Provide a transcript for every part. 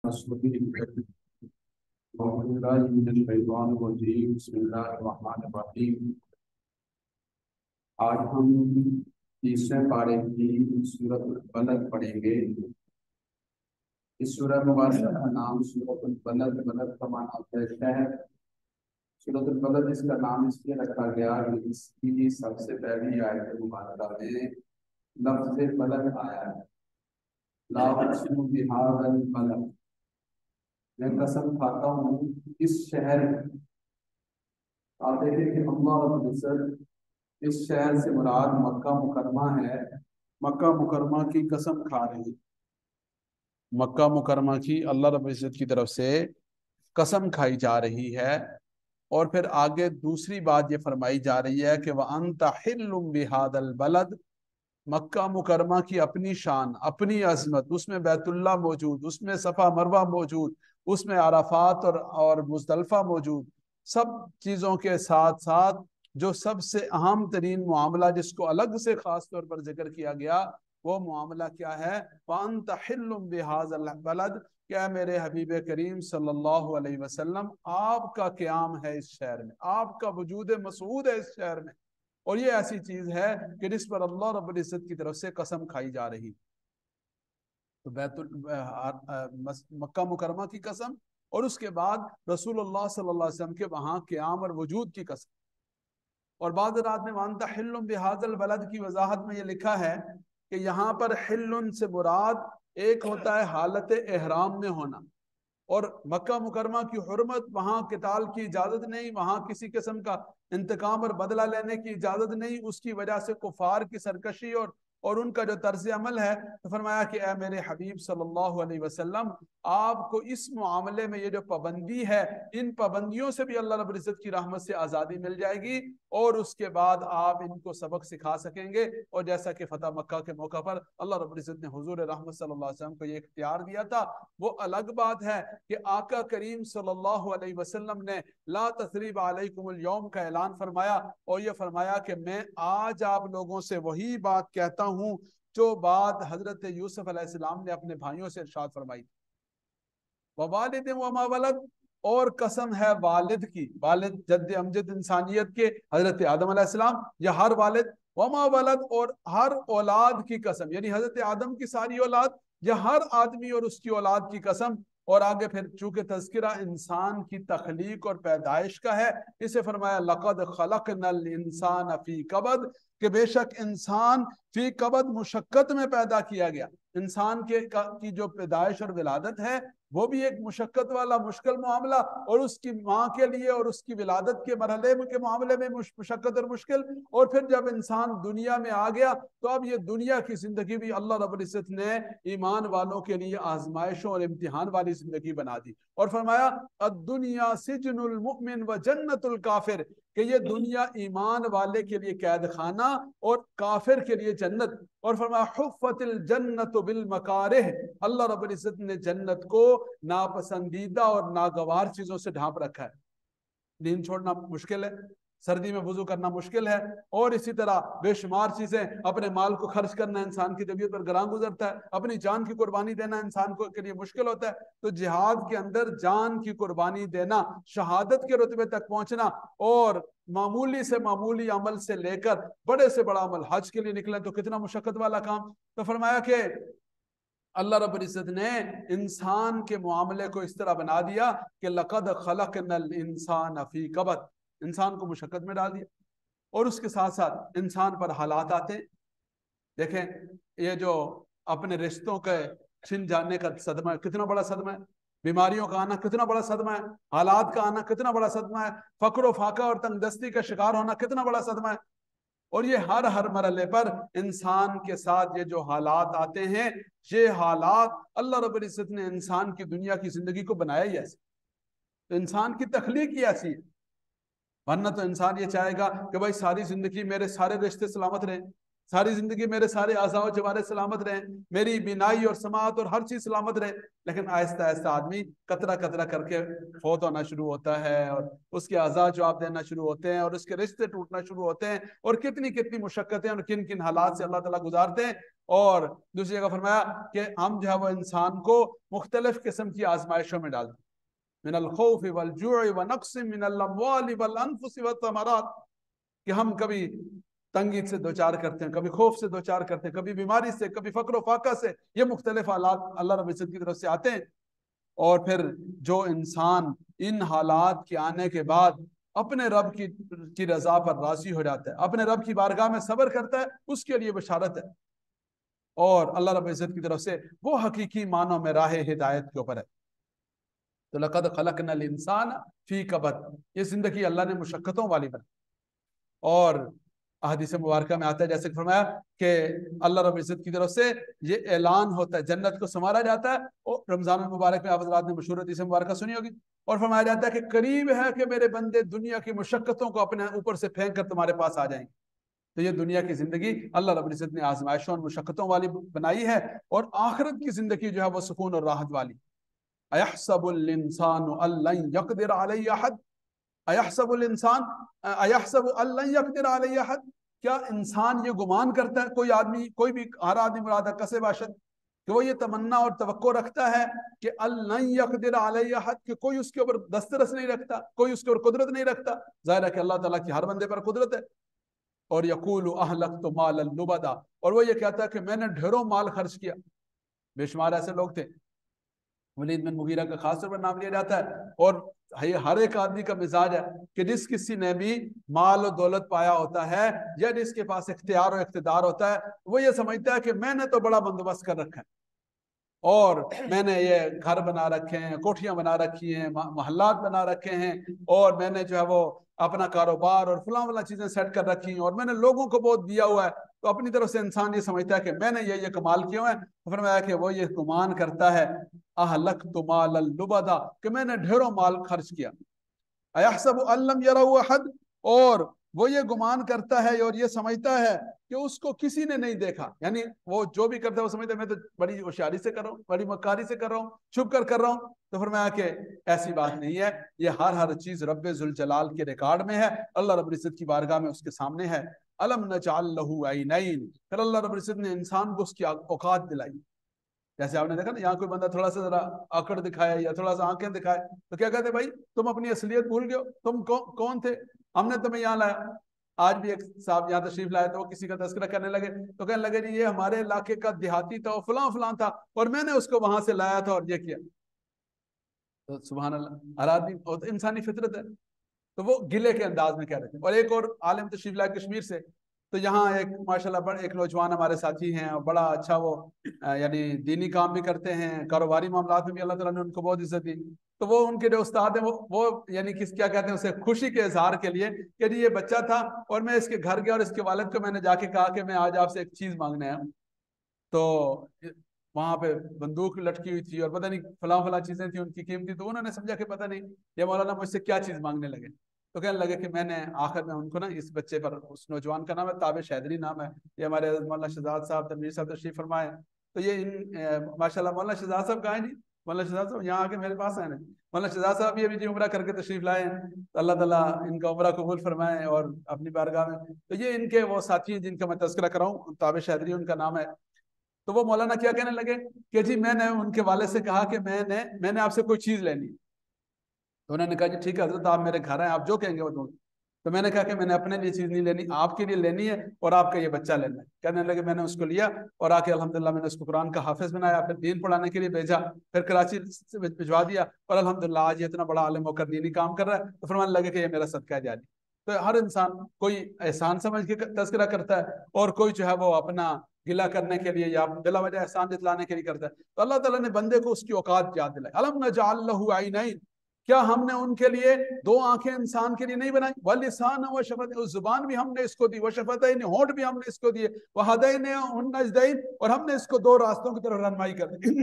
بسم الله من الشیطان الرجیم بسم اللہ الرحمن الرحیم۔ آج ہم تیسرے پارے کی سورۃ البلد پڑھیں گے۔ اس سورہ مبارکہ کا نام سورۃ البلد، بلد کا معنی ہوتا ہے شہر۔ سورۃ البلد اس کا نام اس لیے رکھا گیا کہ اس کی سب سے پہلی آیت مبارکہ میں لفظ بلد آیا ہے، لا اقسم بہذا البلد، میں قسم کھاتا ہوں اس شہر میں۔ آپ دیکھیں کہ اللہ رب العزت اس شہر سے مراد مکہ مکرمہ ہے، مکہ مکرمہ کی قسم کھا رہے ہیں۔ مکہ مکرمہ کی اللہ رب العزت کی طرف سے قسم کھائی جا رہی ہے، اور پھر آگے دوسری بات یہ فرمائی جا رہی ہے کہ وَأَنْتَ حِلٌّ بِهَذَا الْبَلَدِ، مکہ مکرمہ کی اپنی شان، اپنی عظمت، اس میں بیت اللہ موجود، اس میں صفا مروہ موجود، اس میں عرفات اور مزدلفہ موجود، سب چیزوں کے ساتھ ساتھ جو سب سے اہم ترین معاملہ جس کو الگ سے خاص طور پر ذکر کیا گیا وہ معاملہ کیا ہے؟ وَأَنْتَ حِلٌّ بِهَذَا الْبَلَدِ، کیا میرے حبیب کریم صلی اللہ علیہ وسلم آپ کا قیام ہے اس شہر میں، آپ کا وجود مسعود ہے اس شہر میں، اور یہ ایسی چیز ہے کہ جس پر اللہ رب العزت کی طرف سے قسم کھائی جا رہی۔ تو مکہ مکرمہ کی قسم، اور اس کے بعد رسول اللہ صلی اللہ علیہ وسلم کے وہاں قیام اور وجود کی قسم۔ اور بعض رات میں وَأَنْتَ حِلٌّ بِهَذَا الْبَلَدِ کی وضاحت میں یہ لکھا ہے کہ یہاں پر حلٌ سے مراد ایک ہوتا ہے حالت احرام میں ہونا، اور مکہ مکرمہ کی حرمت، وہاں قتال کی اجازت نہیں، وہاں کسی قسم کا انتقام اور بدلہ لینے کی اجازت نہیں، اس کی وجہ سے کفار کی سرکشی اور ان کا جو طرز عمل ہے، تو فرمایا کہ اے میرے حبیب صلی اللہ علیہ وسلم، آپ کو اس معاملے میں یہ جو پابندی ہے، ان پابندیوں سے بھی اللہ رب العزت کی رحمت سے آزادی مل جائے گی، اور اس کے بعد آپ ان کو سبق سکھا سکیں گے۔ اور جیسا کہ فتح مکہ کے موقع پر اللہ رب العزت نے حضور رحمت صلی اللہ علیہ وسلم کو یہ اختیار دیا تھا، وہ الگ بات ہے کہ آقا کریم صلی اللہ علیہ وسلم نے لا تثریب علیکم اليوم کا اعلان فرمایا، اور یہ فرمایا کہ میں آج آپ لوگوں سے وہی بات کہتا ہوں جو بات حضرت یوسف علیہ السلام نے اپنے بھائیوں سے ارشاد فرمائی تھی۔ ووالد وما ولد، اور قسم ہے والد کی، والد جد امجد انسانیت کے حضرت آدم علیہ السلام، یا ہر والد، وما ولد، اور ہر اولاد کی قسم، یعنی حضرت آدم کی ساری اولاد یا ہر آدمی اور اس کی اولاد کی قسم۔ اور آگے پھر چونکہ تذکرہ انسان کی تخلیق اور پیدائش کا ہے، اسے فرمایا لقد خلقنا الانسان فی کبد، کہ بے شک انسان فی کبد، مشقت میں پیدا کیا گیا۔ انسان کی جو پیدائش اور ولادت ہے وہ بھی ایک مشقت والا مشکل معاملہ، اور اس کی ماں کے لیے اور اس کی ولادت کے مرحلے کے معاملے میں مشقت اور مشکل، اور پھر جب انسان دنیا میں آ گیا تو اب یہ دنیا کی زندگی بھی اللہ رب العزت نے ایمان والوں کے لیے آزمائشوں اور امتحان والی زندگی بنا دی، اور فرمایا الدنیا سجن المؤمن و جنت الکافر، کہ یہ دنیا ایمان والے کے لیے قید خانہ اور کافر کے لیے جنت۔ اور فرمایا حفت الجنت بالمکارہ، اللہ رب العزت نے جنت کو ناپسندیدہ اور ناگوار چیزوں سے ڈھانپ رکھا ہے۔ نیند چھوڑنا مشکل ہے، سردی میں وضو کرنا مشکل ہے، اور اسی طرح بے شمار چیزیں، اپنے مال کو خرچ کرنا انسان کی طبیعت پر گراں گزرتا ہے، اپنی جان کی قربانی دینا انسان کے لیے مشکل ہوتا ہے۔ تو جہاد کے اندر جان کی قربانی دینا، شہادت کے رتبے تک پہنچنا، اور معمولی سے معمولی عمل سے لے کر بڑے سے بڑا عمل، حج کے لیے نکلیں تو کتنا مشقت والا کام۔ تو فرمایا کہ اللہ رب العزت نے انسان کے معاملے کو اس طرح بنا دیا کہ لقد خلقنا الانسان فی کبد، انسان کو مشقت میں ڈال دیا، اور اس کے ساتھ ساتھ انسان پر حالات آتے ہیں۔ دیکھیں یہ جو اپنے رشتوں کے چھن جانے کا صدمہ ہے، کتنا بڑا صدمہ ہے، بیماریوں کا آنا کتنا بڑا صدمہ ہے، حالات کا آنا کتنا بڑا صدمہ ہے، فقر و فاقہ اور تنگ دستی کا شکار ہونا کتنا بڑا صدمہ ہے، اور یہ ہر مرحلے پر انسان کے ساتھ یہ جو حالات آتے ہیں، یہ حالات اللہ رب العزت نے انسان کی دنیا کی زندگی کو بنایا ہی ایسے، تو انسان کی تخلیق ہی ایسی ہے، ورنہ تو انسان یہ چاہے گا کہ بھائی ساری زندگی میرے سارے رشتے سلامت رہیں، ساری زندگی میرے سارے اعضاء و جوارے سلامت رہیں، میری بینائی اور سماعت اور ہر چیز سلامت رہے، لیکن آہستہ آہستہ آدمی قطرہ قطرہ کر کے فوت ہونا شروع ہوتا ہے، اور اس کے اعضاء جواب دینا شروع ہوتے ہیں، اور اس کے رشتے ٹوٹنا شروع ہوتے ہیں، اور کتنی کتنی مشقتیں اور کن کن حالات سے اللہ تعالیٰ گزارتے ہیں۔ اور دوسری جگہ فرمایا کہ ہم جو ہے وہ انسان کو مختلف قسم کی آزمائشوں میں ڈالتے ہیں، من الخوف والجوع ونقص من الاموال والانفس والثمرات، کہ ہم کبھی تنگی سے دوچار کرتے ہیں، کبھی خوف سے دوچار کرتے ہیں، کبھی بیماری سے، کبھی فقر و فاقہ سے، یہ مختلف حالات اللہ رب العزت کی طرف سے آتے ہیں۔ اور پھر جو انسان ان حالات کے آنے کے بعد اپنے رب کی رضا پر راضی ہو جاتا ہے، اپنے رب کی بارگاہ میں صبر کرتا ہے، اس کے لیے بشارت ہے، اور اللہ رب العزت کی طرف سے وہ حقیقی معنوں میں راہ ہدایت کے اوپر ہے۔ تو لقد خلقنا الانسان فی کبد، یہ زندگی اللہ نے مشقتوں والی بنائی، اور احادیث مبارکہ میں آتا ہے جیسے کہ فرمایا کہ اللہ رب العزت کی طرف سے یہ اعلان ہوتا ہے، جنت کو سنوارا جاتا ہے، اور رمضان المبارک میں آپ حضرات نے مشہور حدیث مبارکہ سنی ہوگی، اور فرمایا جاتا ہے کہ قریب ہے کہ میرے بندے دنیا کی مشقتوں کو اپنے اوپر سے پھینک کر تمہارے پاس آ جائیں گے۔ تو یہ دنیا کی زندگی اللہ رب العزت نے آزمائشوں اور مشقتوں والی بنائی ہے، اور آخرت کی زندگی جو ہے وہ سکون اور راحت والی۔ اَيَحْسَبُ الْإِنسَانُ أَن لَّن يَقْدِرَ عَلَيْهِ أَحَدٌ، اَيَحْسَبُ الْإِنسان اَيَحْسَبُ أَن لَّن يَقْدِرَ عَلَيْهِ أَحَدٌ، کیا انسان یہ گمان کرتا ہے، کوئی آدمی، کوئی بھی، ہر آدمی مراد ہے کسے باشد، کہ وہ یہ تمنا اور توقع رکھتا ہے کہ لن یقدر علیہ احد، کہ کوئی اس کے اوپر دسترس نہیں رکھتا، کوئی اس کے اوپر قدرت نہیں رکھتا۔ ظاہر ہے کہ اللہ تعالیٰ کی ہر بندے پر قدرت ہے۔ اور یقول اہلکت مالا لبدا، اور وہ یہ کہتا ہے کہ میں نے ڈھیروں مال خرچ کیا۔ بے شمار ایسے لوگ تھے، ولید بن مغیرہ کا خاص طور پر نام لیا جاتا ہے، اور ہر ایک آدمی کا مزاج ہے کہ جس کسی نے بھی مال و دولت پایا ہوتا ہے، یا جس کے پاس اختیار و اقتدار ہوتا ہے، وہ یہ سمجھتا ہے کہ میں نے تو بڑا بندوبست کر رکھا ہے، اور میں نے یہ گھر بنا رکھے ہیں، کوٹھیاں بنا رکھی ہیں، محلات بنا رکھے ہیں، اور میں نے جو ہے وہ اپنا کاروبار اور فلاں فلاں چیزیں سیٹ کر رکھی ہیں، اور میں نے لوگوں کو بہت دیا ہوا ہے۔ تو اپنی طرف سے انسان یہ سمجھتا ہے کہ میں نے یہ کمال کیے ہوئے ہیں۔ فرمایا کہ وہ یہ گمان کرتا ہے اہلکت مالا لبدا، کہ میں نے ڈھیروں مال خرچ کیا۔ ایحسب ان لم یرہ احد، اور وہ یہ گمان کرتا ہے اور یہ سمجھتا ہے کہ اس کو کسی نے نہیں دیکھا، یعنی وہ جو بھی کرتا ہے وہ سمجھتا ہے میں تو بڑی ہوشیاری سے کر رہا ہوں، بڑی مکاری سے کر رہا ہوں، چھپ کر رہا ہوں۔ تو فرمایا کہ ایسی بات نہیں ہے، یہ ہر چیز رب ذوالجلال کے ریکارڈ میں ہے، اللہ رب العزت کی بارگاہ میں اس کے سامنے ہے۔ الم نجعل لہ عینین، پھر اللہ رب العزت نے انسان کو اس کی اوقات دلائی۔ جیسے آپ نے دیکھا نا، یہاں کوئی بندہ تھوڑا سا ذرا آکڑ دکھائے یا تھوڑا سا آنکھیں دکھائے تو کیا کہتے بھائی تم اپنی اصلیت بھول گئے ہو، تم کون تھے، ہم نے تمہیں یہاں لایا۔ آج بھی ایک صاحب یہاں تشریف لائے تو وہ کسی کا تذکرہ کرنے لگے تو کہنے لگے جی یہ ہمارے علاقے کا دیہاتی تھا، فلاں فلاں تھا، اور میں نے اس کو وہاں سے لایا تھا اور یہ کیا۔ تو سبحان اللہ، ہر آدمی انسانی فطرت ہے، تو وہ گلے کے انداز میں کہہ رہے تھے۔ اور ایک اور عالم تشریف لائے کشمیر سے، تو یہاں ایک ماشاءاللہ بڑے ایک نوجوان ہمارے ساتھی ہیں، اور بڑا اچھا وہ یعنی دینی کام بھی کرتے ہیں، کاروباری معاملات میں بھی اللہ تعالیٰ نے ان کو بہت عزت دی۔ تو وہ ان کے جو استاد ہیں وہ یعنی کیا کہتے ہیں اسے، خوشی کے اظہار کے لیے کہ جی یہ بچہ تھا اور میں اس کے گھر گیا اور اس کے والد کو میں نے جا کے کہا کہ میں آج آپ سے ایک چیز مانگنے آیا ہوں۔ تو وہاں پہ بندوق لٹکی ہوئی تھی اور پتہ نہیں فلاں فلاں چیزیں تھیں ان کی قیمتی، تو انہوں نے سمجھا کہ پتہ نہیں یہ مولانا مجھ سے کیا چیز مانگنے لگے۔ تو کہنے لگے کہ میں نے آخر میں ان کو نا، اس بچے پر، اس نوجوان کا نام ہے تابع شیدری نام ہے، یہ ہمارے مولانا شہزاد صاحب تنویر صاحب تشریف فرمائے، تو یہ ماشاءاللہ مولانا شہزاد صاحب کہاں ہیں جی، مولانا شہزاد صاحب یہاں آ کے میرے پاس آئے ہیں، مولانا شہزاد صاحب یہ بھی جی عمرہ کر کے تشریف لائے ہیں، تو اللہ تعالیٰ ان کا عمرہ قبول فرمائے اور اپنی بارگاہ میں۔ تو یہ ان کے وہ ساتھی ہیں جن کا میں تذکرہ کر رہا ہوں، تابع شیدری ان کا نام ہے۔ تو وہ مولانا کیا کہنے لگے کہ جی میں نے ان کے والد سے کہا کہ میں نے آپ سے کوئی چیز لینی، تو انہوں نے کہا جی ٹھیک ہے حضرت آپ میرے گھر ہیں، آپ جو کہیں گے وہ دوں۔ تو میں نے کہا کہ میں نے اپنے لیے چیز نہیں لینی، آپ کے لیے لینی ہے اور آپ کا یہ بچہ لینا ہے۔ کہنے لگے میں نے اس کو لیا اور آ کے الحمدللہ میں نے اس کو قرآن کا حافظ بنایا، پھر دین پڑھانے کے لیے بھیجا، پھر کراچی سے بھجوا دیا، اور الحمدللہ آج یہ اتنا بڑا عالم ہو کر دینی کام کر رہا ہے۔ تو فرمانے لگے کہ یہ میرا صدقہ جاری۔ تو ہر انسان کوئی احسان سمجھ کے تذکرہ کرتا ہے، اور کوئی جو ہے وہ اپنا گلا کرنے کے لیے یا بلا وجہ احسان جتلانے کے لیے کرتا ہے۔ تو اللہ تعالیٰ نے بندے کو اس کی اوقات یاد دلائی۔ الم نجعل لہ عینین، کیا ہم نے ان کے لیے دو آنکھیں انسان کے لیے نہیں بنائی، وَلِسَانًا وَشَفَتَيْنِ، اس زبان بھی ہم نے اس کو دی، وَشَفَتَيْنِ، ہونٹ بھی ہم نے اس کو دیے، وَهَدَيْنَاهُ النَّجْدَيْنِ، اور ہم نے اس کو دو راستوں کی طرف رہنمائی کر دی۔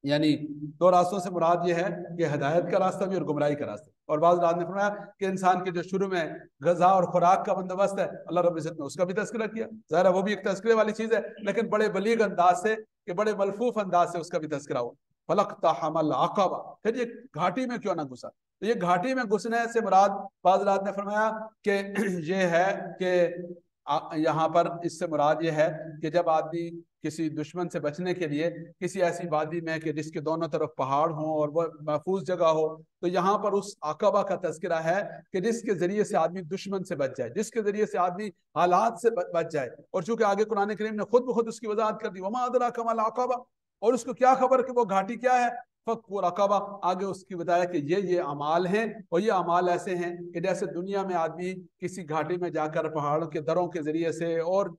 یعنی دو راستوں سے مراد یہ ہے کہ ہدایت کا راستہ بھی اور گمراہی کا راستہ۔ اور بعض رات نے فرمایا کہ انسان کے جو شروع میں غذا اور خوراک کا بندوبست ہے، اللہ رب العزت نے اس کا بھی تذکرہ کیا، ظاہر ہے وہ بھی ایک تذکرے والی چیز ہے، لیکن بڑے بلیغ انداز سے، کہ بڑے ملفوف انداز سے اس کا بھی تذکرہ ہوا۔ فَلَقْتَحَمَ الْعَقَبَةَ، پھر یہ گھاٹی میں کیوں نہ گھسا؟ تو یہ گھاٹی میں گھسنے سے مراد بعض رات نے فرمایا کہ یہ ہے کہ یہاں پر اس سے مراد یہ ہے کہ جب آدمی کسی دشمن سے بچنے کے لیے کسی ایسی وادی میں کہ جس کے دونوں طرف پہاڑ ہوں اور وہ محفوظ جگہ ہو، تو یہاں پر اس عقبہ کا تذکرہ ہے کہ جس کے ذریعے سے آدمی دشمن سے بچ جائے، جس کے ذریعے سے آدمی حالات سے بچ جائے. اور چونکہ آگے قرآن کریم نے خود بخود اس کی وضاحت کر دی، وما ادراک ما العقبہ، اور اس کو کیا خبر کہ وہ گھاٹی کیا ہے، فک رقبہ. آگے اس کی بتایا کہ یہ اعمال ہیں، اور یہ اعمال ایسے ہیں کہ جیسے دنیا میں آدمی کسی گھاٹی میں جا کر پہاڑوں کے دروں کے ذریعے سے اور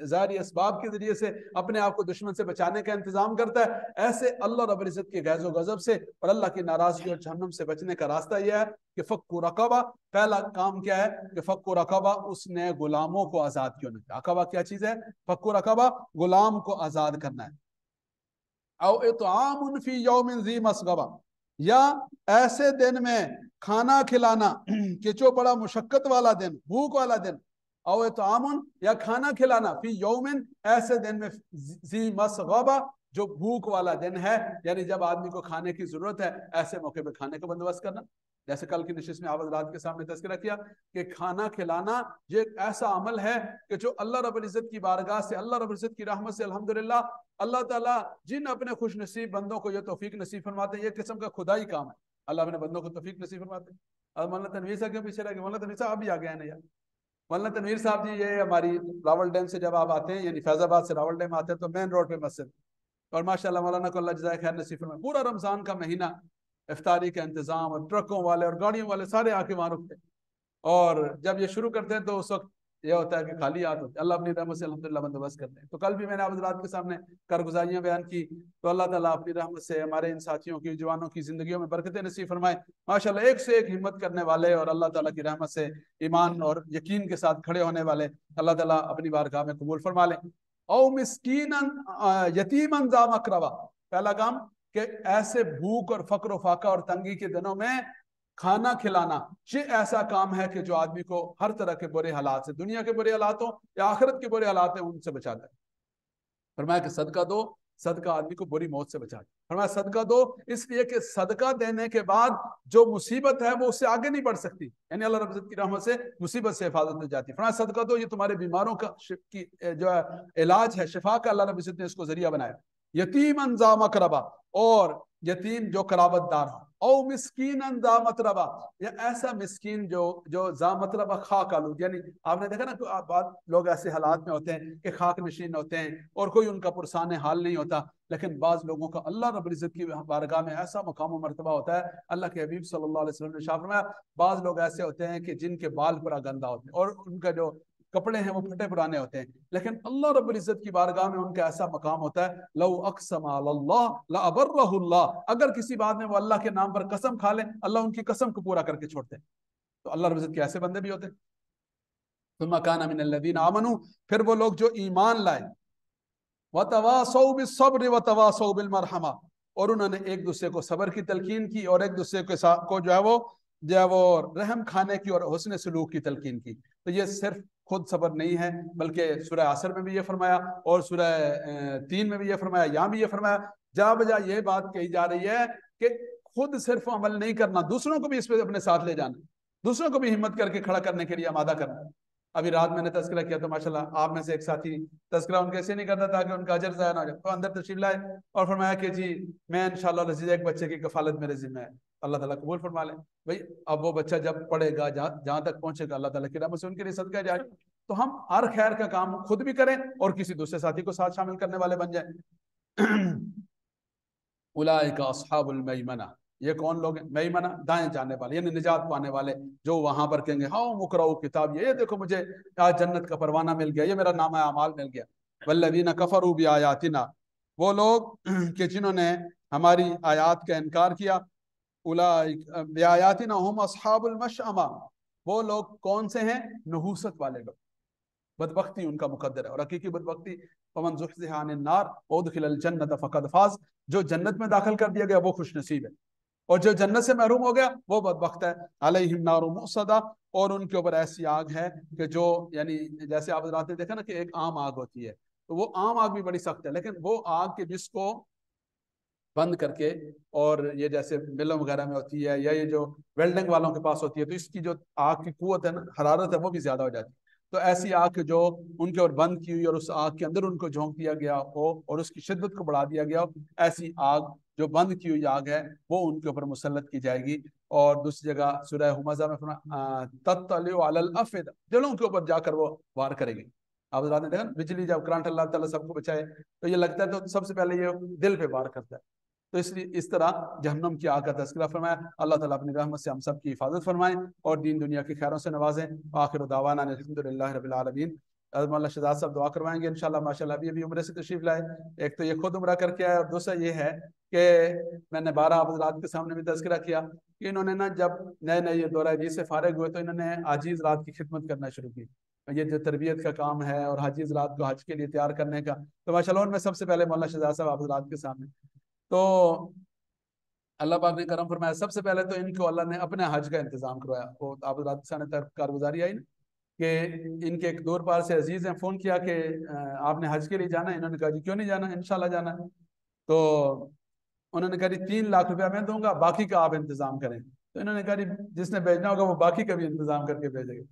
ظاہری اسباب کے ذریعے سے اپنے آپ کو دشمن سے بچانے کا انتظام کرتا ہے، ایسے اللہ رب العزت کے غیظ و غضب سے اور اللہ کی ناراضگی اور جہنم سے بچنے کا راستہ یہ ہے کہ فک رقبہ. پہلا کام کیا ہے کہ فک رقبہ، اس نے غلاموں کو آزاد کیوں نہیں. عقبہ کیا چیز ہے؟ فک رقبہ، غلام کو آزاد کرنا ہے. او اطعام فی یوم ذی مسغبہ، یا ایسے دن میں کھانا کھلانا کہ جو بڑا مشقت والا دن، بھوک والا دن. او اطعام، یا کھانا کھلانا، فی یوم، ایسے دن میں، ذی مسغبہ، جو بھوک والا دن ہے، یعنی جب آدمی کو کھانے کی ضرورت ہے ایسے موقع پہ کھانے کا بندوبست کرنا. جیسے کل کی نشست میں آپ حضرات کے سامنے تذکرہ کیا کہ کھانا کھلانا یہ ایک ایسا عمل ہے کہ جو اللہ رب العزت کی بارگاہ سے، اللہ رب العزت کی رحمت سے الحمدللہ اللہ تعالیٰ جن اپنے خوش نصیب بندوں کو یہ توفیق نصیب فرماتے ہیں، یہ قسم کا خدائی کام ہے. اللہ اپنے بندوں کو توفیق نصیب فرماتے ہیں. اور مولانا تنویر صاحب کے پیچھے رہ گئے، مولانا تنویر صاحب اب بھی آ گئے ہیں نا یار. مولانا تنویر صاحب جی یہ ہماری راول ڈیم سے جب آپ آتے ہیں، یعنی فیض آباد سے راول ڈیم آتے ہیں تو مین روڈ پہ مسجد، اور ماشاءاللہ مولانا کو اللہ جزائے خیر نصیب فرمائے. پورا رمضان کا مہینہ افطاری کا انتظام، اور ٹرکوں والے اور گاڑیوں والے سارے آ کے وہاں رکتے ہیں، اور جب یہ شروع کرتے ہیں تو اس وقت یہ ہوتا ہے کہ خالی ہاتھ ہوتے ہیں. اللہ اپنی رحمت سے الحمدللہ بندوبست کرتے ہیں. تو کل بھی میں نے آپ حضرات کے سامنے کارگزاریاں بیان کی، تو اللہ تعالیٰ اپنی رحمت سے ہمارے ان ساتھیوں کی، جوانوں کی زندگیوں میں برکتیں نصیب فرمائے. ماشاءاللہ ایک سے ایک ہمت کرنے والے، اور اللہ تعالیٰ کی رحمت سے ایمان اور یقین کے ساتھ کھڑے ہونے والے اللہ تعالیٰ اپنی بارگاہ میں قبول فرما لیں. او مسکینا یتیما ذا مقربہ، پہلا کام کہ ایسے بھوک اور فقر و فاقہ اور تنگی کے دنوں میں کھانا کھلانا، یہ ایسا کام ہے کہ جو آدمی کو ہر طرح کے برے حالات سے، دنیا کے برے حالات ہوں یا آخرت کے برے حالات ہیں، ان سے بچاتا ہے. فرمایا کہ صدقہ دو، صدقہ آدمی کو بری موت سے بچاتا ہے. فرمایا صدقہ دو اس لیے کہ صدقہ دینے کے بعد جو مصیبت ہے وہ اس سے آگے نہیں بڑھ سکتی، یعنی اللہ رب العزت کی رحمت سے مصیبت سے حفاظت ہو جاتی ہے. فرمایا صدقہ دو، یہ تمہارے بیماروں کا جو ہے علاج ہے، شفا کا اللہ رب العزت نے اس کو ذریعہ بنایا. یتیما ذا مقربہ، اور یتیم جو قرابت دار ہو. او مسکین ذا متربہ، یا ایسا مسکین جو ذا متربہ خاک آلود، یعنی آپ نے دیکھا نا کہ بعض لوگ ایسے حالات میں ہوتے ہیں کہ خاک نشین ہوتے ہیں اور کوئی ان کا پرسان حال نہیں ہوتا، لیکن بعض لوگوں کا اللہ رب العزت کی بارگاہ میں ایسا مقام و مرتبہ ہوتا ہے. اللہ کے حبیب صلی اللہ علیہ وسلم نے ارشاد فرمایا بعض لوگ ایسے ہوتے ہیں کہ جن کے بال پورا گندا ہوتے ہیں اور ان کا جو کپڑے ہیں وہ پھٹے پرانے ہوتے ہیں، لیکن اللہ رب العزت کی بارگاہ میں ان کا ایسا مقام ہوتا ہے، لو اقسم علی اللہ لابرہ اللہ، اگر کسی بات میں وہ اللہ کے نام پر قسم کھا لیں اللہ ان کی قسم کو پورا کر کے چھوڑتے ہیں. تو اللہ رب العزت کے ایسے بندے بھی ہوتے ہیں. ثم کان من الذین آمنوا، پھر وہ لوگ جو ایمان لائے، وتواصوا بالصبر وتواصوا بالمرحمہ، اور انہوں نے ایک دوسرے کو صبر کی تلقین کی اور ایک دوسرے کے ساتھ کو جو ہے وہ رحم کھانے کی اور حسن سلوک کی تلقین کی. تو یہ صرف خود صبر نہیں ہے، بلکہ سورہ عصر میں بھی یہ فرمایا اور سورہ 3 میں بھی یہ فرمایا، یہاں بھی یہ فرمایا. جا بجا یہ بات کہی جا رہی ہے کہ خود صرف عمل نہیں کرنا، دوسروں کو بھی اس پہ اپنے ساتھ لے جانا، دوسروں کو بھی ہمت کر کے کھڑا کرنے کے لیے آمادہ کرنا. ابھی رات میں نے تذکرہ کیا تو ماشاءاللہ آپ میں سے ایک ساتھی تذکرہ ان کیسے نہیں کرتا تھا کہ ان کا اجر ضائع نہ ہو جائے، تو اندر تشریف لائے اور فرمایا کہ جی میں انشاءاللہ العزیز ایک بچے کی کفالت میرے ذمہ ہے، اللہ تعالیٰ قبول فرما لیں. بھائی اب وہ بچہ جب پڑھے گا، جہاں تک پہنچے گا، اللہ تعالیٰ کی رحمت سے ان کے لیے صدقہ جائے. تو ہم ہر خیر کا کام خود بھی کریں اور کسی دوسرے ساتھی کو ساتھ شامل کرنے والے بن جائیں. اولئک اصحاب المیمنہ، یہ کون لوگ ہیں؟ میمنہ دائیں جانے والے، یعنی نجات پانے والے، جو وہاں پر کہیں گے ہاں مقرؤ کتاب، یہ دیکھو مجھے آج جنت کا پروانہ مل گیا، یہ میرا نامہ اعمال مل گیا. والذین کفروا بآیاتنا، وہ لوگ کہ جنہوں نے ہماری آیات کا انکار کیا. اولئک بآیاتنا هم اصحاب المشأمہ، وہ لوگ کون سے ہیں؟ نحوست والے لوگ، بدبختی ان کا مقدر ہے. اور حقیقی بدبختی فمن زحزح عن النار وادخل الجنۃ فقد فاز، جو جنت میں داخل کر دیا گیا وہ خوش نصیب ہے، اور جو جنت سے محروم ہو گیا وہ بدبخت ہے. علیہم نار مؤصدہ، اور ان کے اوپر ایسی آگ ہے کہ جو، یعنی جیسے آپ حضرات نے دیکھا نا کہ ایک عام آگ ہوتی ہے، تو وہ عام آگ بھی بڑی سخت ہے، لیکن وہ آگ کے جس کو بند کر کے، اور یہ جیسے ملوں وغیرہ میں ہوتی ہے یا یہ جو ویلڈنگ والوں کے پاس ہوتی ہے، تو اس کی جو آگ کی قوت ہے نا، حرارت ہے، وہ بھی زیادہ ہو جاتی ہے. تو ایسی آگ جو ان کے اور بند کی ہوئی اور اس آگ کے اندر ان کو جھونک دیا گیا ہو اور اس کی شدت کو بڑھا دیا گیا ہو، ایسی آگ جو بند کی ہوئی آگ ہے وہ ان کے اوپر مسلط کی جائے گی۔ اور دوسری جگہ سورہ ہمزہ میں تطلع علی الافئدہ، دلوں کے اوپر جا کر وہ وار کرے گی۔ آپ حضرات نے دیکھا بجلی جب کرنٹ اللہ تعالیٰ سب کو بچائے تو یہ لگتا ہے تو سب سے پہلے یہ دل پہ وار کرتا ہے۔ تو اس لیے اس طرح جہنم کی آگ کا تذکرہ فرمایا۔ اللہ تعالیٰ اپنی رحمت سے ہم سب کی حفاظت فرمائیں اور دین دنیا کی خیروں سے نوازیں۔ آخر دعوانا الحمدللہ رب العالمین۔ مولانا شہزاد صاحب دعا کروائیں گے انشاءاللہ۔ ماشاءاللہ ابھی عمرے سے تشریف لائے، ایک تو یہ خود عمرہ کر کے آئے اور دوسرا یہ ہے کہ میں نے 12 حضرات کے سامنے بھی تذکرہ کیا کہ انہوں نے نا جب نئے نئے یہ دورہ حدیث سے فارغ ہوئے تو انہوں نے حاجی رات کی خدمت کرنا شروع کی۔ یہ جو تربیت کا کام ہے اور حاجی رات کو حج کے لیے تیار کرنے کا، تو ماشاءاللہ ان میں سب سے پہلے مولانا شہزاد صاحب حضرات کے سامنے تو اللہ پاک نے کرم فرمایا۔ سب سے پہلے تو ان کو اللہ نے اپنے حج کا انتظام کروایا۔ وہ آپ حضرات کے سامنے کارگزاری آئی نا کہ ان کے ایک دور پار سے عزیز ہیں فون کیا کہ آپ نے حج کے لیے جانا ہے؟ انہوں نے کہا جی کیوں نہیں جانا، انشاءاللہ جانا ہے۔ تو انہوں نے کہا جی 3 لاکھ روپیہ میں دوں گا، باقی کا آپ انتظام کریں۔ تو انہوں نے کہا جی جس نے بھیجنا ہوگا وہ باقی کا بھی انتظام کر کے بھیجے گا۔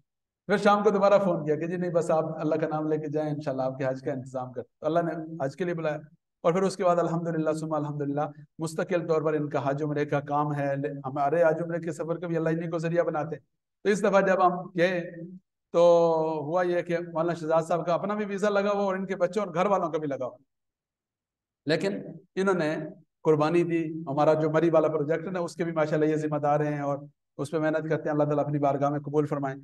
پھر شام کو دوبارہ فون کیا کہ جی نہیں بس آپ اللہ کا نام لے کے جائیں، انشاءاللہ آپ کے حج کا انتظام کر۔ تو اللہ نے حج کے لیے بلایا اور پھر اس کے بعد الحمدللہ ثم الحمدللہ مستقل طور پر ان کا حج عمرے کا کام ہے۔ ہمارے حج عمرے کے سفر کو بھی اللہ انہیں کو ذریعہ بناتے۔ تو اس دفعہ جب ہم گئے تو ہوا یہ کہ مولانا شہزاد صاحب کا اپنا بھی ویزا لگا ہوا اور ان کے بچوں اور گھر والوں کا بھی لگا ہوا، لیکن انہوں نے قربانی دی۔ ہمارا جو مری والا پروجیکٹ ہے اس کے بھی ماشاءاللہ یہ ذمہ دار ہیں اور اس پہ محنت کرتے ہیں۔ اللہ تعالیٰ اپنی بارگاہ میں قبول فرمائیں۔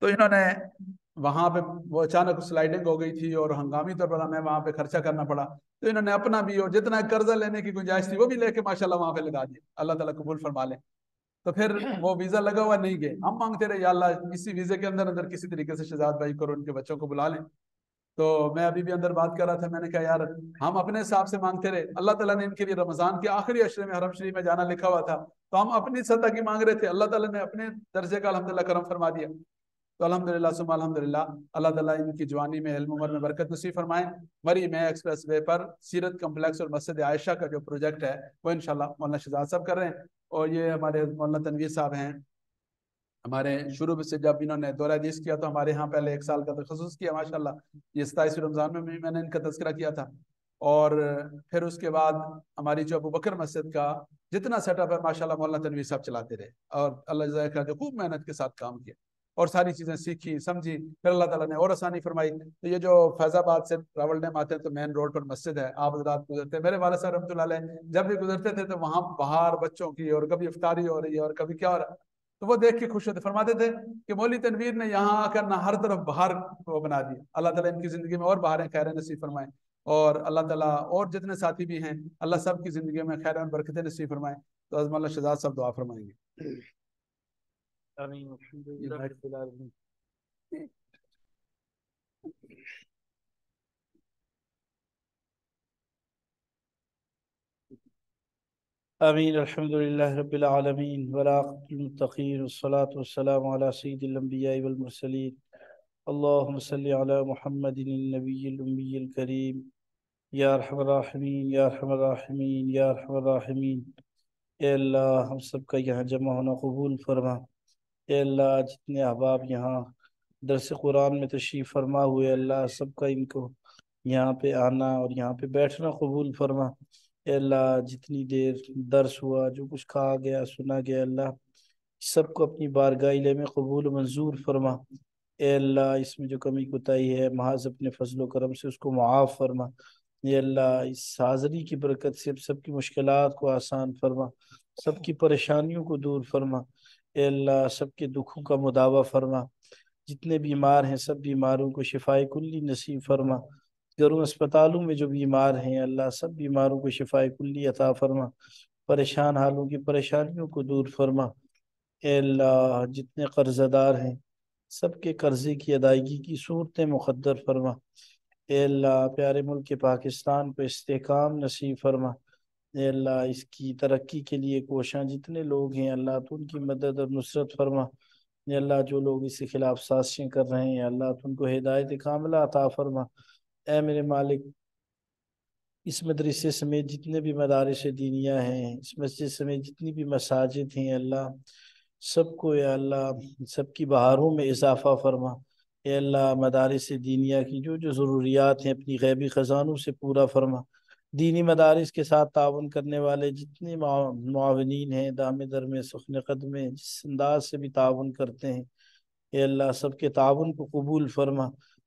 تو انہوں نے وہاں پہ وہ اچانک سلائڈنگ ہو گئی تھی اور ہنگامی طور پر ہمیں وہاں پہ خرچہ کرنا پڑا، تو انہوں نے اپنا بھی اور جتنا قرضہ لینے کی گنجائش تھی وہ بھی لے کے ماشاءاللہ وہاں پہ لگا دیا۔ اللہ تعالیٰ قبول فرما لیں۔ تو پھر وہ ویزا لگا ہوا نہیں گئے، ہم مانگتے رہے یا اللہ اسی ویزے کے اندر کسی طریقے سے شہزاد بھائی کو اور ان کے بچوں کو بلا لیں۔ تو میں ابھی بھی اندر بات کر رہا تھا، میں نے کہا یار ہم اپنے حساب سے مانگتے رہے، اللہ تعالیٰ نے ان کے لیے رمضان کے آخری عشرے میں حرم شریف میں جانا لکھا ہوا تھا، تو ہم اپنی سطح کی مانگ رہے تھے، اللہ تعالیٰ نے اپنے درجے کا الحمدللہ کرم فرما دیا۔ تو الحمدللہ ثم الحمدللہ اللہ تعالیٰ ان کی جوانی میں علم عمر میں برکت نصیب فرمائیں۔ مری میں ایکسپریس وے پر سیرت کمپلیکس اور مسجد عائشہ کا جو پروجیکٹ ہے وہ انشاءاللہ مولانا شہزاد صاحب کر رہے ہیں، اور یہ ہمارے مولانا تنویر صاحب ہیں، ہمارے شروع سے جب انہوں نے دورہ حدیث کیا تو ہمارے ہاں پہلے 1 سال کا تخصص کیا ماشاءاللہ، یہ 27 رمضان میں بھی میں نے ان کا تذکرہ کیا تھا۔ اور پھر اس کے بعد ہماری جو ابو بکر مسجد کا جتنا سیٹ اپ ہے ماشاءاللہ مولانا تنویر صاحب چلاتے رہے اور اللہ جزائے خیر خوب محنت کے ساتھ کام کیا اور ساری چیزیں سیکھی سمجھی، پھر اللہ تعالیٰ نے اور آسانی فرمائی۔ تو یہ جو فیض آباد سے راول ڈیم آتے ہیں تو مین روڈ پر مسجد ہے، آپ حضرات گزرتے ہیں، میرے والد صاحب رحمۃ اللہ علیہ جب بھی گزرتے تھے تو وہاں باہر بچوں کی اور کبھی افطاری ہو رہی ہے اور کبھی کیا ہو رہا ہے، تو وہ دیکھ کے خوش ہوتے، فرماتے تھے کہ مولوی تنویر نے یہاں آ کر نہ ہر طرف باہر وہ بنا دیا۔ اللہ تعالیٰ ان کی زندگی میں اور باہر خیر نصیب فرمائے، اور اللہ تعالیٰ اور جتنے ساتھی بھی ہیں اللہ سب کی زندگی میں خیر اور برکتیں نصیب فرمائے۔ تو عظم اللہ شہزاد صاحب دعا فرمائیں گے۔ آمین الحمدللہ رب العالمین۔ آمین الحمدللہ رب العالمین والعاقبۃ للمتقین والصلاة والسلام علی سید الانبیاء والمرسلین اللہم صلی علی محمد النبی الامی الکریم یا ارحم الراحمین یا ارحم الراحمین یا ارحم الراحمین۔ اے اللہ ہم سب کا یہاں جمع ہونا قبول فرما۔ اے اللہ جتنے احباب یہاں درس قرآن میں تشریف فرما ہوئے اللہ سب کا ان کو یہاں پہ آنا اور یہاں پہ بیٹھنا قبول فرما۔ اے اللہ جتنی دیر درس ہوا جو کچھ کہا گیا سنا گیا اللہ سب کو اپنی بارگاہ الہی میں قبول و منظور فرما۔ اے اللہ اس میں جو کمی کوتاہی ہے محض اپنے فضل و کرم سے اس کو معاف فرما۔ اے اللہ اس حاضری کی برکت سے سب کی مشکلات کو آسان فرما، سب کی پریشانیوں کو دور فرما۔ اے اللہ سب کے دکھوں کا مداوع فرما، جتنے بیمار ہیں سب بیماروں کو شفائے کلی نصیب فرما۔ گھروں اسپتالوں میں جو بیمار ہیں اللہ سب بیماروں کو شفائے کلی عطا فرما، پریشان حالوں کی پریشانیوں کو دور فرما۔ اے اللہ جتنے قرض دار ہیں سب کے قرضے کی ادائیگی کی صورتیں مقدر فرما۔ اے اللہ پیارے ملک پاکستان کو استحکام نصیب فرما۔ اے اللہ اس کی ترقی کے لیے کوشاں جتنے لوگ ہیں اللہ تو ان کی مدد اور نصرت فرما۔ اے اللہ جو لوگ اس کے خلاف سازشیں کر رہے ہیں اللہ تو ان کو ہدایت کاملہ عطا فرما۔ اے میرے مالک اس مدرسے سمیت جتنے بھی مدارس دینیہ ہیں، اس مسجد سمیت جتنی بھی مساجد ہیں اللہ سب کو یا اللہ سب کی بہاروں میں اضافہ فرما۔ اے اللہ مدارس دینیہ کی جو جو ضروریات ہیں اپنی غیبی خزانوں سے پورا فرما۔ دینی مدارس کے ساتھ تعاون کرنے والے جتنے معاونین ہیں دام درم سخن قدمیں جس انداز سے بھی تعاون کرتے ہیں، اے اللہ سب کے تعاون کو قبول فرما۔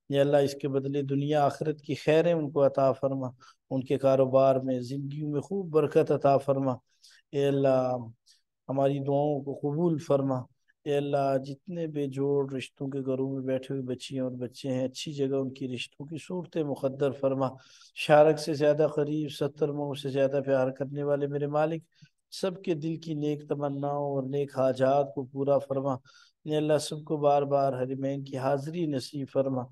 اے اللہ اس کے بدلے دنیا آخرت کی خیریں ان کو عطا فرما، ان کے کاروبار میں زندگیوں میں خوب برکت عطا فرما۔ اے اللہ ہماری دعاؤں کو قبول فرما۔ اے اللہ جتنے بے جوڑ رشتوں کے گھروں میں بیٹھے ہوئے بچیاں اور بچے ہیں، اچھی جگہ ان کی رشتوں کی صورتیں مقدر فرما۔ شارک سے زیادہ قریب 70 ماہ سے زیادہ پیار کرنے والے میرے مالک سب کے دل کی نیک تمناؤں اور نیک حاجات کو پورا فرما۔ اے اللہ سب کو بار بار حرمین کی حاضری نصیب فرما۔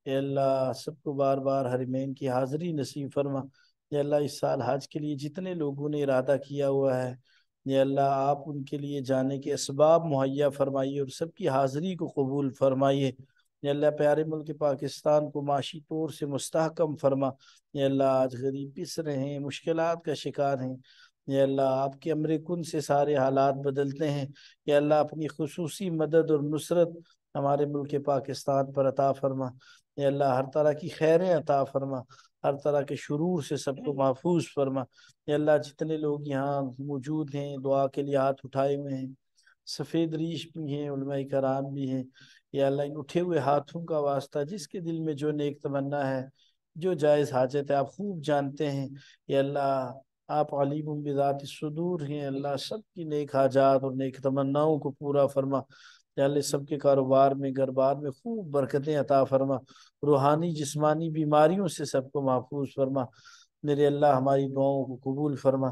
اے اللہ سب کو بار بار حرمین کی حاضری نصیب فرما۔ اے اللہ اس سال حج کے لیے جتنے لوگوں نے ارادہ کیا ہوا ہے، اے اللہ آپ ان کے لیے جانے کے اسباب مہیا فرمائیے اور سب کی حاضری کو قبول فرمائیے۔ اے اللہ پیارے ملک پاکستان کو معاشی طور سے مستحکم فرما۔ اے اللہ آج غریب پس رہے ہیں، مشکلات کا شکار ہیں، اے اللہ آپ کے امر کن سے سارے حالات بدلتے ہیں۔ اے اللہ اپنی خصوصی مدد اور نصرت ہمارے ملک پاکستان پر عطا فرما۔ اے اللہ ہر طرح کی خیریں عطا فرما، ہر طرح کے شرور سے سب کو محفوظ فرما۔ اے اللہ جتنے لوگ یہاں موجود ہیں دعا کے لیے ہاتھ اٹھائے ہوئے ہیں، سفید ریش بھی ہیں، علماء کرام بھی ہیں، یا اللہ ان اٹھے ہوئے ہاتھوں کا واسطہ جس کے دل میں جو نیک تمنا ہے، جو جائز حاجت ہے آپ خوب جانتے ہیں۔ یا اللہ آپ علیم بذات الصدور ہیں، اللہ سب کی نیک حاجات اور نیک تمناؤں کو پورا فرما۔ یا اللہ سب کے کاروبار میں گھر بار میں خوب برکتیں عطا فرما، روحانی جسمانی بیماریوں سے سب کو محفوظ فرما۔ میرے اللہ ہماری دعاؤں کو قبول فرما۔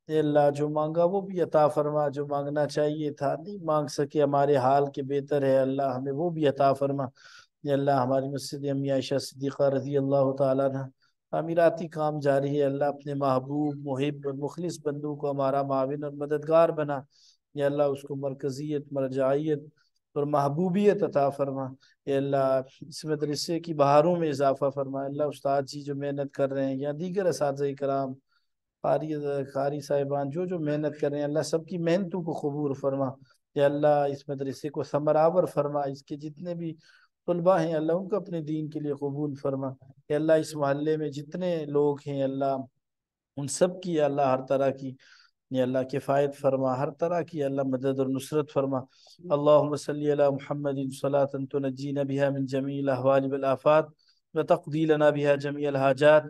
اے اللہ جو مانگا وہ بھی عطا فرما، جو مانگنا چاہیے تھا نہیں مانگ سکے ہمارے حال کے بہتر ہے، اللہ ہمیں وہ بھی عطا فرما۔ اے اللہ ہماری مسجد امی عائشہ صدیقہ رضی اللہ تعالیٰ عنہ تعمیراتی کام جاری ہے، اللہ اپنے محبوب محب اور مخلص بندوں کو ہمارا معاون اور مددگار بنا۔ یا اللہ اس کو مرکزیت مرجعیت اور محبوبیت عطا فرما۔ اے اللہ اس مدرسے کی بہاروں میں اضافہ فرما۔ اللہ استاد جی جو محنت کر رہے ہیں یا دیگر اساتذہ کرام قاری صاحبان جو محنت کر رہے ہیں، اللہ سب کی محنتوں کو قبول فرما۔ یا اللہ اس مدرسے کو ثمرآور فرما، اس کے جتنے بھی طلباء ہیں اللہ ان کو اپنے دین کے لیے قبول فرما۔ یا اللہ اس محلے میں جتنے لوگ ہیں اللہ ان سب کی یا اللہ ہر طرح کی یا اللہ کفایت فرما، ہر طرح کی اللہ مدد اور نصرت فرما۔ اللہم صلی علی محمد صلاة تنجینا بها من جمیع الاحوال والآفات وتقضی لنا بها جمیع الحاجات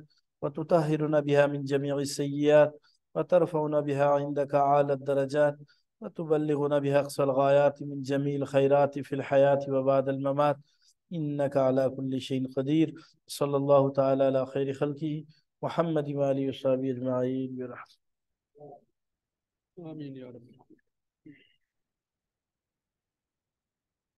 وتطہرنا بها من جمیع السیئات وترفعنا بها عندك اعلی الدرجات وتبلغنا بها اقصى الغایات من جمیع الخیرات فی الحیاة وبعد الممات انك على كل شيء قدیر۔ صلی اللہ تعالی علی خیر خلقہ محمد وآلہ وصحبہ اجمعین برحمتہ۔ آمین یا رب۔